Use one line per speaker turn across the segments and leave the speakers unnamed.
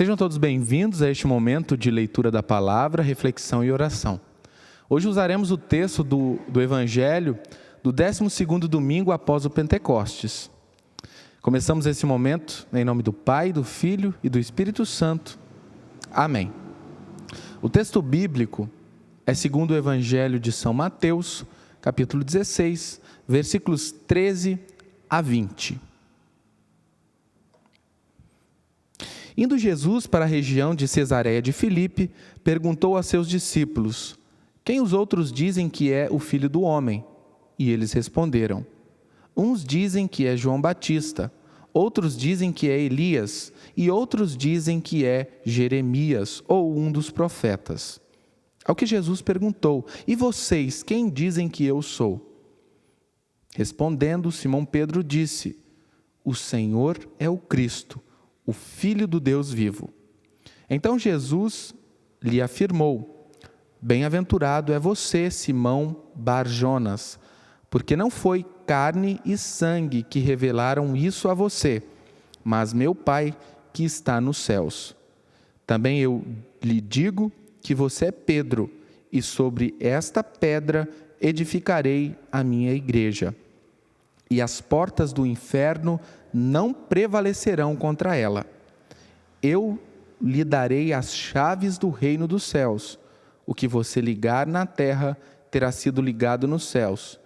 Sejam todos bem-vindos a este momento de leitura da palavra, reflexão e oração. Hoje usaremos o texto do Evangelho do 12º domingo após o Pentecostes. Começamos esse momento em nome do Pai, do Filho e do Espírito Santo. Amém. O texto bíblico é segundo o Evangelho de São Mateus, capítulo 16, versículos 13 a 20. Indo Jesus para a região de Cesareia de Filipe, perguntou a seus discípulos: quem os outros dizem que é o Filho do Homem? E eles responderam: uns dizem que é João Batista, outros dizem que é Elias, e outros dizem que é Jeremias ou um dos profetas. Ao que Jesus perguntou: e vocês, quem dizem que eu sou? Respondendo, Simão Pedro disse: o Senhor é o Cristo, o Filho do Deus vivo. Então Jesus lhe afirmou: bem-aventurado é você, Simão Bar-Jonas, porque não foi carne e sangue que revelaram isso a você, mas meu Pai que está nos céus. Também eu lhe digo que você é Pedro, e sobre esta pedra edificarei a minha igreja, e as portas do inferno não prevalecerão contra ela. Eu lhe darei as chaves do reino dos céus. O que você ligar na terra terá sido ligado nos céus,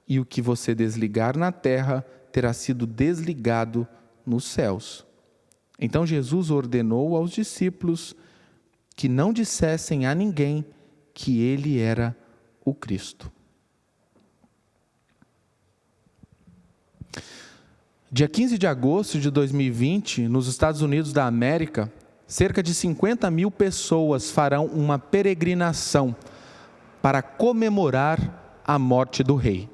e o que você desligar na terra terá sido desligado nos céus. Então Jesus ordenou aos discípulos que não dissessem a ninguém que ele era o Cristo. Dia 15 de agosto de 2020, nos Estados Unidos da América, cerca de 50 mil pessoas farão uma peregrinação para comemorar a morte do rei.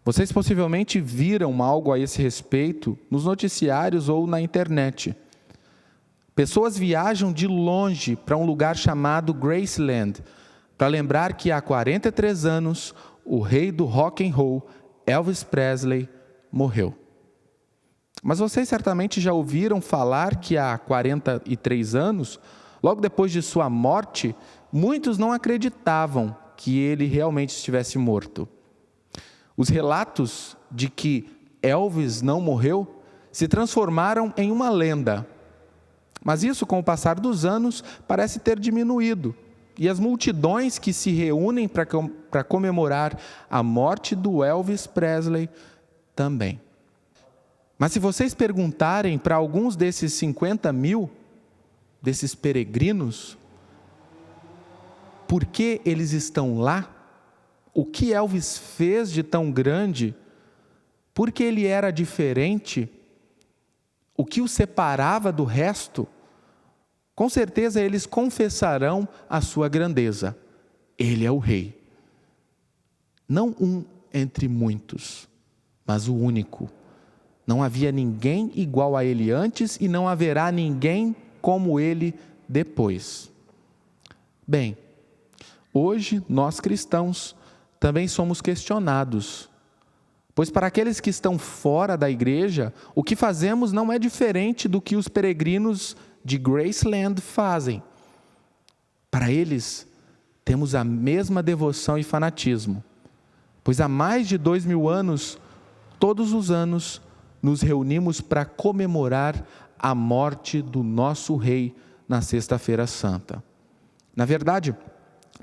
Vocês possivelmente viram algo a esse respeito nos noticiários ou na internet. Pessoas viajam de longe para um lugar chamado Graceland para lembrar que há 43 anos o rei do rock and roll, Elvis Presley, morreu. Mas vocês certamente já ouviram falar que há 43 anos, logo depois de sua morte, muitos não acreditavam que ele realmente estivesse morto. Os relatos de que Elvis não morreu se transformaram em uma lenda. Mas isso, com o passar dos anos, parece ter diminuído. E as multidões que se reúnem para comemorar a morte do Elvis Presley também. Mas se vocês perguntarem para alguns desses 50 mil, desses peregrinos, por que eles estão lá? O que Elvis fez de tão grande? Por que ele era diferente? O que o separava do resto? Com certeza eles confessarão a sua grandeza. Ele é o rei. Não um entre muitos, mas o único. Não havia ninguém igual a ele antes e não haverá ninguém como ele depois. Bem, hoje nós cristãos também somos questionados, pois para aqueles que estão fora da igreja, o que fazemos não é diferente do que os peregrinos de Graceland fazem. Para eles, temos a mesma devoção e fanatismo, pois há mais de 2000 anos, todos os anos, nos reunimos para comemorar a morte do nosso rei na Sexta-feira Santa. Na verdade,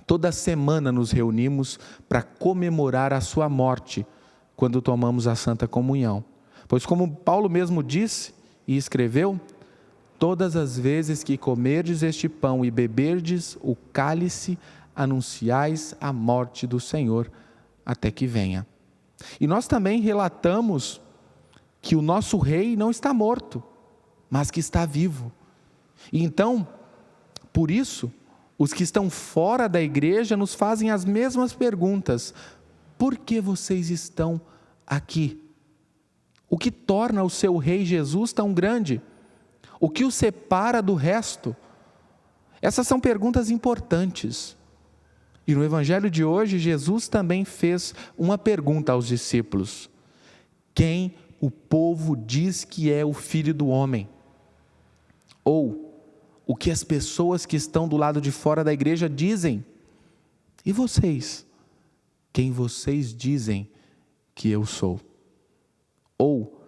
toda semana nos reunimos para comemorar a sua morte, quando tomamos a Santa Comunhão. Pois como Paulo mesmo disse e escreveu: todas as vezes que comerdes este pão e beberdes o cálice, anunciais a morte do Senhor até que venha. E nós também relatamos que o nosso rei não está morto, mas que está vivo. E então, por isso, os que estão fora da igreja nos fazem as mesmas perguntas. Por que vocês estão aqui? O que torna o seu rei Jesus tão grande? O que o separa do resto? Essas são perguntas importantes. E no Evangelho de hoje, Jesus também fez uma pergunta aos discípulos: quem o povo diz que é o Filho do Homem? Ou o que as pessoas que estão do lado de fora da igreja dizem? E vocês? Quem vocês dizem que eu sou? Ou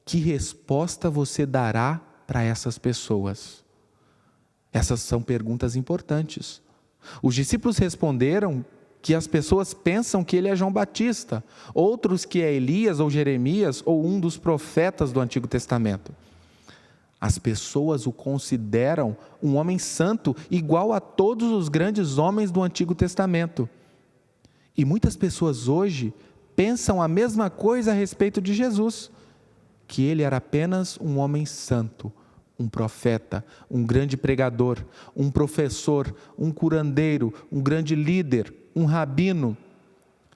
que resposta você dará para essas pessoas? Essas são perguntas importantes. Os discípulos responderam que as pessoas pensam que ele é João Batista, outros que é Elias ou Jeremias ou um dos profetas do Antigo Testamento. As pessoas o consideram um homem santo, igual a todos os grandes homens do Antigo Testamento. E muitas pessoas hoje pensam a mesma coisa a respeito de Jesus, que ele era apenas um homem santo, um profeta, um grande pregador, um professor, um curandeiro, um grande líder, um rabino.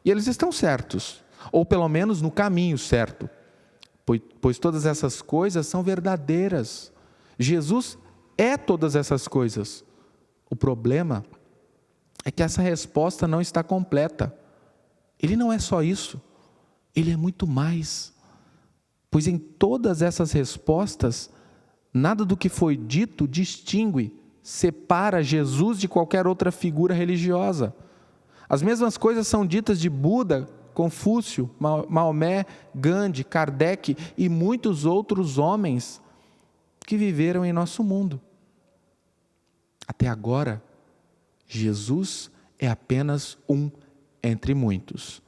E eles estão certos, ou pelo menos no caminho certo, pois todas essas coisas são verdadeiras. Jesus é todas essas coisas. O problema é que essa resposta não está completa. Ele não é só isso, ele é muito mais. Pois em todas essas respostas, nada do que foi dito distingue, separa Jesus de qualquer outra figura religiosa. As mesmas coisas são ditas de Buda, Confúcio, Maomé, Gandhi, Kardec e muitos outros homens que viveram em nosso mundo. Até agora, Jesus é apenas um entre muitos.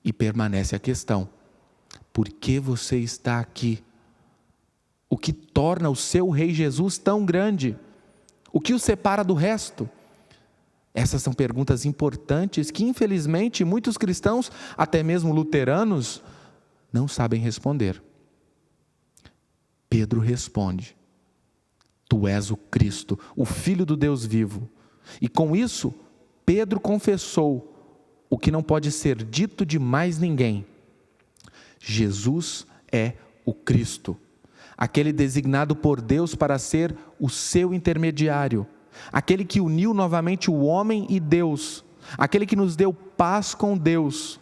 E permanece a questão: por que você está aqui? O que torna o seu Rei Jesus tão grande? O que o separa do resto? Essas são perguntas importantes que, infelizmente, muitos cristãos, até mesmo luteranos, não sabem responder. Pedro responde: Tu és o Cristo, o Filho do Deus vivo. E com isso, Pedro confessou o que não pode ser dito de mais ninguém. Jesus é o Cristo, aquele designado por Deus para ser o seu intermediário, aquele que uniu novamente o homem e Deus, aquele que nos deu paz com Deus,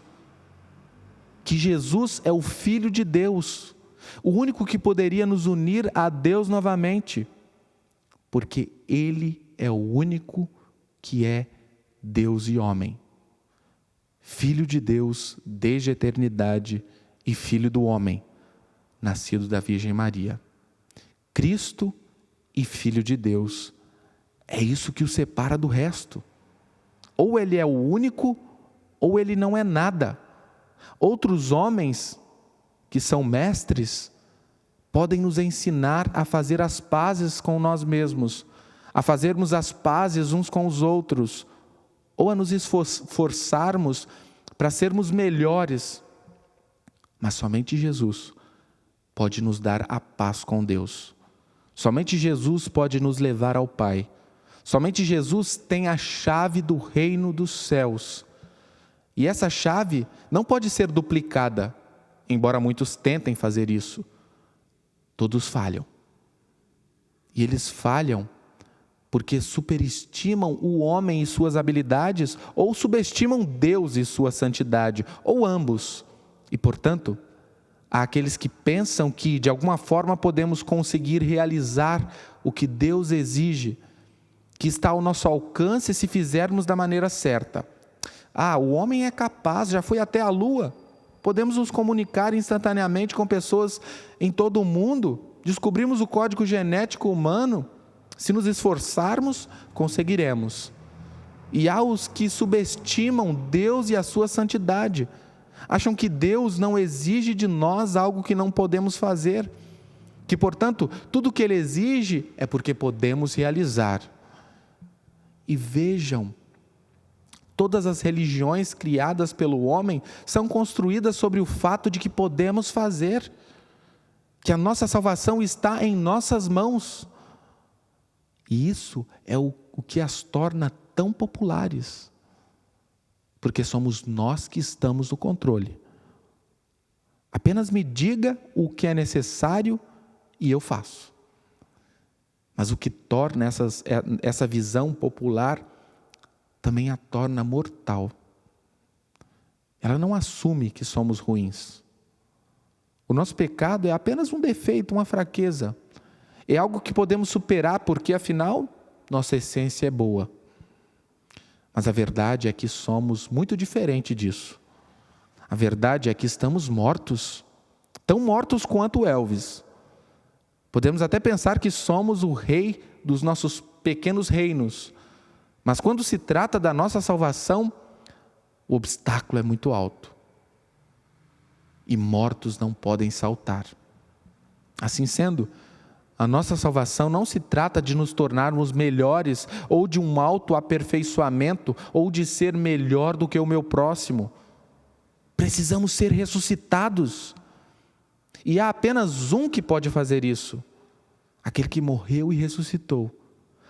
que Jesus é o Filho de Deus, o único que poderia nos unir a Deus novamente, porque Ele é o único que é Deus e homem, Filho de Deus desde a eternidade e Filho do homem, nascido da Virgem Maria. Cristo e Filho de Deus, é isso que o separa do resto. Ou ele é o único, ou ele não é nada. Outros homens, que são mestres, podem nos ensinar a fazer as pazes com nós mesmos, a fazermos as pazes uns com os outros, ou a nos esforçarmos para sermos melhores. Mas somente Jesus pode nos dar a paz com Deus. Somente Jesus pode nos levar ao Pai. Somente Jesus tem a chave do reino dos céus. E essa chave não pode ser duplicada, embora muitos tentem fazer isso. Todos falham. E eles falham porque superestimam o homem e suas habilidades, ou subestimam Deus e sua santidade, ou ambos. E, portanto, há aqueles que pensam que, de alguma forma, podemos conseguir realizar o que Deus exige, que está ao nosso alcance se fizermos da maneira certa. O homem é capaz, já foi até a lua. Podemos nos comunicar instantaneamente com pessoas em todo o mundo. Descobrimos o código genético humano. Se nos esforçarmos, conseguiremos. E há os que subestimam Deus e a sua santidade. Acham que Deus não exige de nós algo que não podemos fazer. Que, portanto, tudo que Ele exige é porque podemos realizar. E vejam, todas as religiões criadas pelo homem são construídas sobre o fato de que podemos fazer, que a nossa salvação está em nossas mãos. E isso é o que as torna tão populares, porque somos nós que estamos no controle. Apenas me diga o que é necessário e eu faço. Mas o que torna essa visão popular também a torna mortal. Ela não assume que somos ruins. O nosso pecado é apenas um defeito, uma fraqueza. É algo que podemos superar, porque afinal, nossa essência é boa. Mas a verdade é que somos muito diferente disso. A verdade é que estamos mortos, tão mortos quanto Elvis. Podemos até pensar que somos o rei dos nossos pequenos reinos, mas quando se trata da nossa salvação, o obstáculo é muito alto. E mortos não podem saltar. Assim sendo, a nossa salvação não se trata de nos tornarmos melhores, ou de um autoaperfeiçoamento, ou de ser melhor do que o meu próximo. Precisamos ser ressuscitados. E há apenas um que pode fazer isso: aquele que morreu e ressuscitou,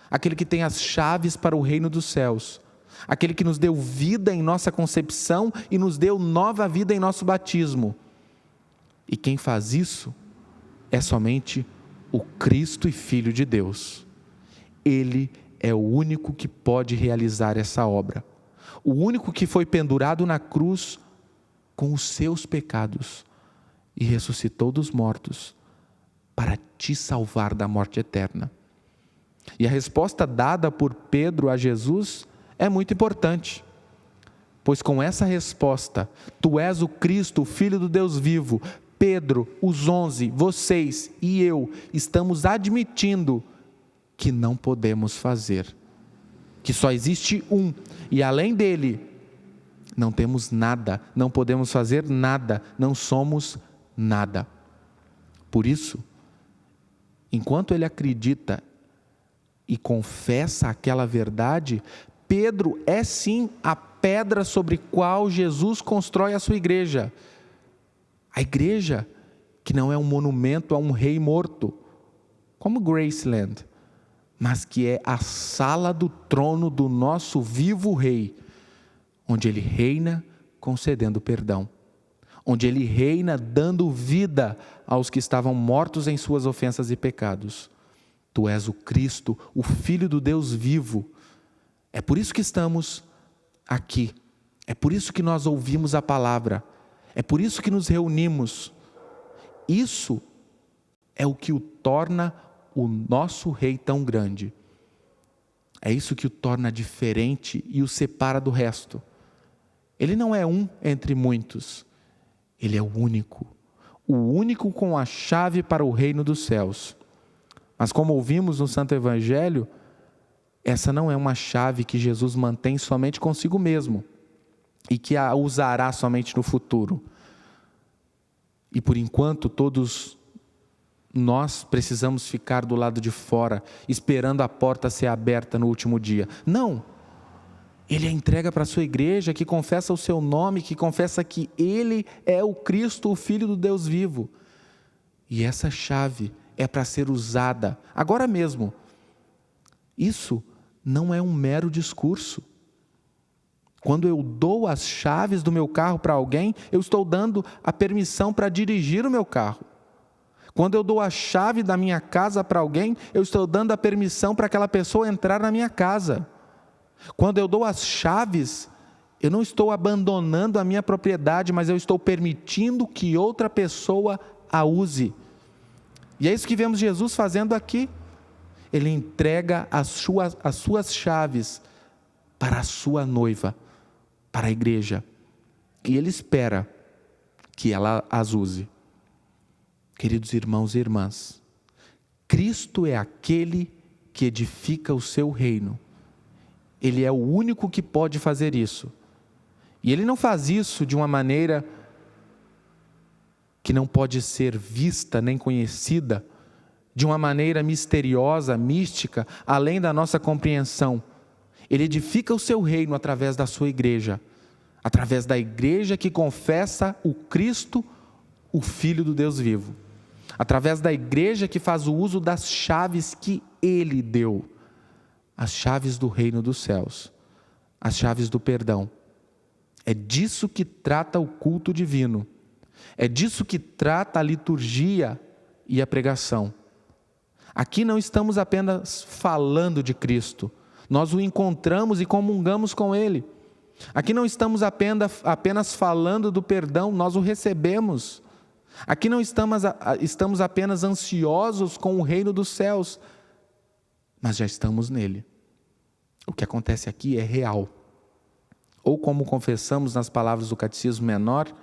aquele que tem as chaves para o reino dos céus, aquele que nos deu vida em nossa concepção e nos deu nova vida em nosso batismo. E quem faz isso é somente o Cristo e Filho de Deus. Ele é o único que pode realizar essa obra, o único que foi pendurado na cruz com os seus pecados e ressuscitou dos mortos para te salvar da morte eterna. E a resposta dada por Pedro a Jesus é muito importante, pois com essa resposta, tu és o Cristo, o Filho do Deus vivo, Pedro, os 11, vocês e eu estamos admitindo que não podemos fazer, que só existe um, e além dele não temos nada, não podemos fazer nada, não somos nada. Por isso, enquanto ele acredita e confessa aquela verdade, Pedro é sim a pedra sobre qual Jesus constrói a sua igreja. A igreja que não é um monumento a um rei morto, como Graceland, mas que é a sala do trono do nosso vivo rei, onde ele reina concedendo perdão, onde ele reina dando vida aos que estavam mortos em suas ofensas e pecados. Tu és o Cristo, o Filho do Deus vivo. É por isso que estamos aqui, é por isso que nós ouvimos a palavra, é por isso que nos reunimos. Isso é o que o torna o nosso rei tão grande. É isso que o torna diferente e o separa do resto. Ele não é um entre muitos, ele é o único com a chave para o reino dos céus. Mas como ouvimos no Santo Evangelho, essa não é uma chave que Jesus mantém somente consigo mesmo e que a usará somente no futuro. E por enquanto todos nós precisamos ficar do lado de fora, esperando a porta ser aberta no último dia. Não! Ele a entrega para a sua igreja, que confessa o seu nome, que confessa que Ele é o Cristo, o Filho do Deus vivo. E essa chave é para ser usada agora mesmo. Isso não é um mero discurso. Quando eu dou as chaves do meu carro para alguém, eu estou dando a permissão para dirigir o meu carro. Quando eu dou a chave da minha casa para alguém, eu estou dando a permissão para aquela pessoa entrar na minha casa. Quando eu dou as chaves, eu não estou abandonando a minha propriedade, mas eu estou permitindo que outra pessoa a use. E é isso que vemos Jesus fazendo aqui. Ele entrega as suas chaves para a sua noiva, para a igreja. E ele espera que ela as use. Queridos irmãos e irmãs, Cristo é aquele que edifica o seu reino. Ele é o único que pode fazer isso. E Ele não faz isso de uma maneira que não pode ser vista nem conhecida, de uma maneira misteriosa, mística, além da nossa compreensão. Ele edifica o seu reino através da sua igreja, através da igreja que confessa o Cristo, o Filho do Deus vivo, através da igreja que faz o uso das chaves que Ele deu, as chaves do reino dos céus, as chaves do perdão. É disso que trata o culto divino, é disso que trata a liturgia e a pregação. Aqui não estamos apenas falando de Cristo, nós o encontramos e comungamos com Ele. Aqui não estamos apenas falando do perdão, nós o recebemos. Aqui não estamos apenas ansiosos com o reino dos céus, mas já estamos nele. O que acontece aqui é real. Ou como confessamos nas palavras do Catecismo Menor,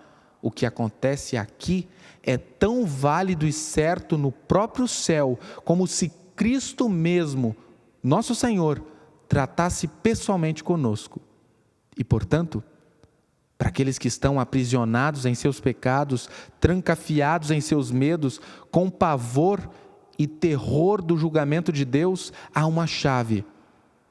o que acontece aqui é tão válido e certo no próprio céu, como se Cristo mesmo, nosso Senhor, tratasse pessoalmente conosco. E, portanto, para aqueles que estão aprisionados em seus pecados, trancafiados em seus medos, com pavor e terror do julgamento de Deus, há uma chave: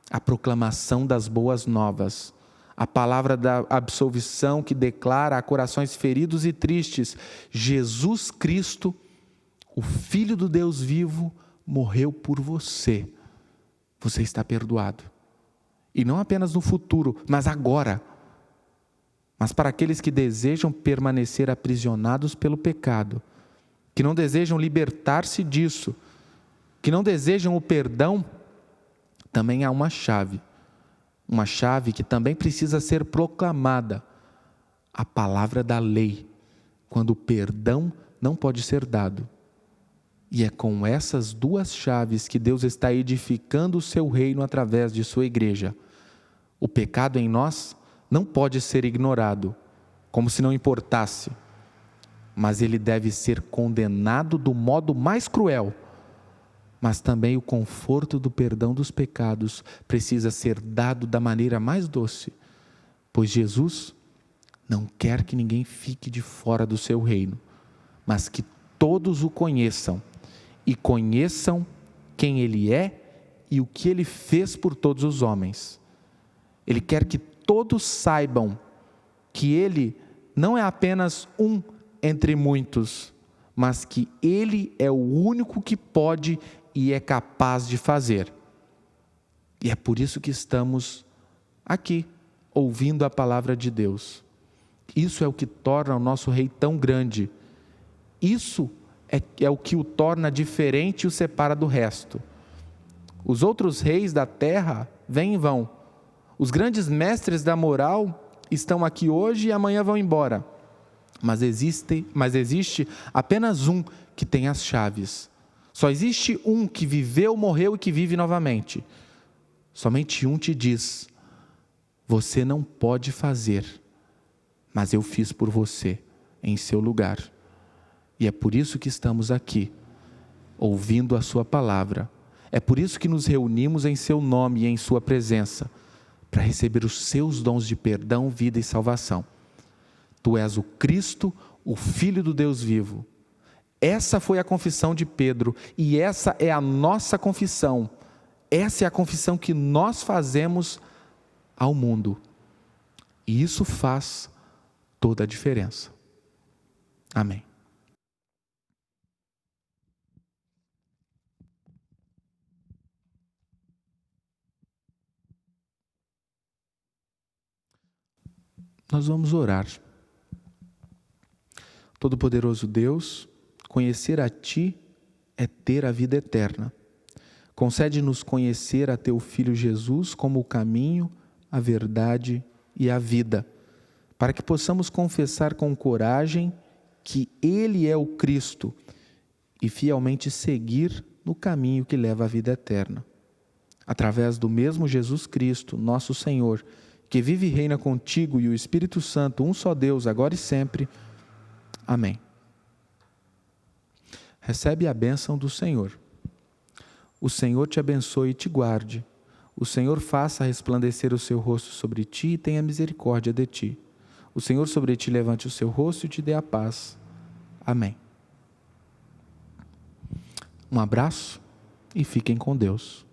a proclamação das boas novas. A palavra da absolvição que declara a corações feridos e tristes: Jesus Cristo, o Filho do Deus vivo, morreu por você. Você está perdoado. E não apenas no futuro, mas agora. Mas para aqueles que desejam permanecer aprisionados pelo pecado, que não desejam libertar-se disso, que não desejam o perdão, também há uma chave que também precisa ser proclamada: a palavra da lei, quando o perdão não pode ser dado. E é com essas duas chaves que Deus está edificando o seu reino através de sua igreja. O pecado em nós não pode ser ignorado, como se não importasse, mas ele deve ser condenado do modo mais cruel. Mas também o conforto do perdão dos pecados precisa ser dado da maneira mais doce, pois Jesus não quer que ninguém fique de fora do seu reino, mas que todos o conheçam e conheçam quem Ele é e o que Ele fez por todos os homens. Ele quer que todos saibam que Ele não é apenas um entre muitos, mas que Ele é o único que pode e é capaz de fazer. E é por isso que estamos aqui, ouvindo a palavra de Deus. Isso é o que torna o nosso Rei tão grande. Isso é o que o torna diferente e o separa do resto. Os outros reis da terra vêm e vão. Os grandes mestres da moral estão aqui hoje e amanhã vão embora. Mas existe apenas um que tem as chaves. Só existe um que viveu, morreu e que vive novamente. Somente um te diz: você não pode fazer, mas eu fiz por você, em seu lugar. E é por isso que estamos aqui, ouvindo a sua palavra. É por isso que nos reunimos em seu nome e em sua presença, para receber os seus dons de perdão, vida e salvação. Tu és o Cristo, o Filho do Deus vivo. Essa foi a confissão de Pedro e essa é a nossa confissão. Essa é a confissão que nós fazemos ao mundo. E isso faz toda a diferença. Amém. Nós vamos orar. Todo-Poderoso Deus, conhecer a Ti é ter a vida eterna. Concede-nos conhecer a Teu Filho Jesus como o caminho, a verdade e a vida, para que possamos confessar com coragem que Ele é o Cristo e fielmente seguir no caminho que leva à vida eterna. Através do mesmo Jesus Cristo, nosso Senhor, que vive e reina contigo e o Espírito Santo, um só Deus, agora e sempre. Amém. Recebe a bênção do Senhor. O Senhor te abençoe e te guarde. O Senhor faça resplandecer o seu rosto sobre ti e tenha misericórdia de ti. O Senhor sobre ti levante o seu rosto e te dê a paz. Amém. Um abraço e fiquem com Deus.